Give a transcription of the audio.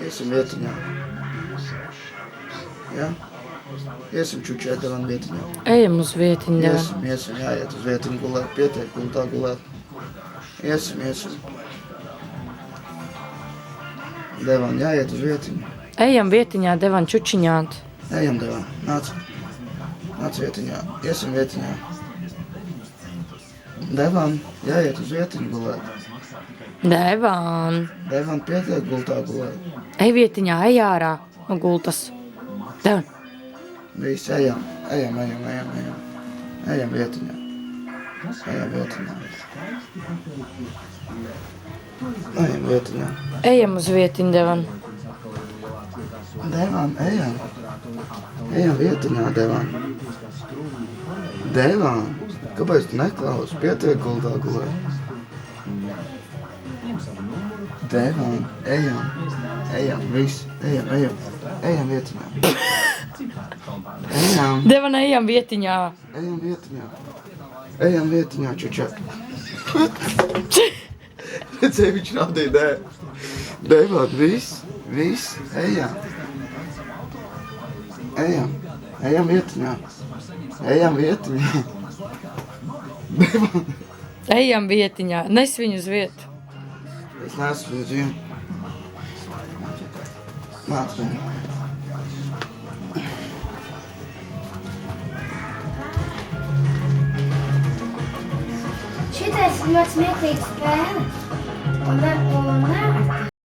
Iesim vietiņā. Ja? Iesim čučēt devam vietiņā. Ejam uz vietiņu, Devan. Iesim, jāiet uz vietiņu gulēt, pietiek gultā gulēt. Iesim. Devan, jāiet uz vietiņu. Ejam vietiņā, Devan, čučiņāt. Ejam, Devan, nāc. Nāc vietiņā, iesim vietiņā. Devan, jāiet uz vietiņu gulēt. Devan. Devan, pietiek gultā gulēt. Ej vietiņā, ej ārā no gultas. Devan. Viss, ejam. Ejam vietiņā. Ejam vietiņā. Ejam uz vietiņu, Devan. Devan, ejam. Ejam vietiņā, Devan. Devan, kāpēc tu neklausi? Pietiek gultā gulēt. Devan, ejam, viss, ejam vietiņā. Devan, ejam vietiņā. Ejam vietiņā, čučak. Redzēju, viņš rādīja, nē. Devan, viss, ejam. Ejam vietiņā. Devan. Ejam vietiņā. Nes viņu uz vietu. Es neesmu uz vietu. Nāc viņu. Šitais ir ļoti smieklīgs spēle. Un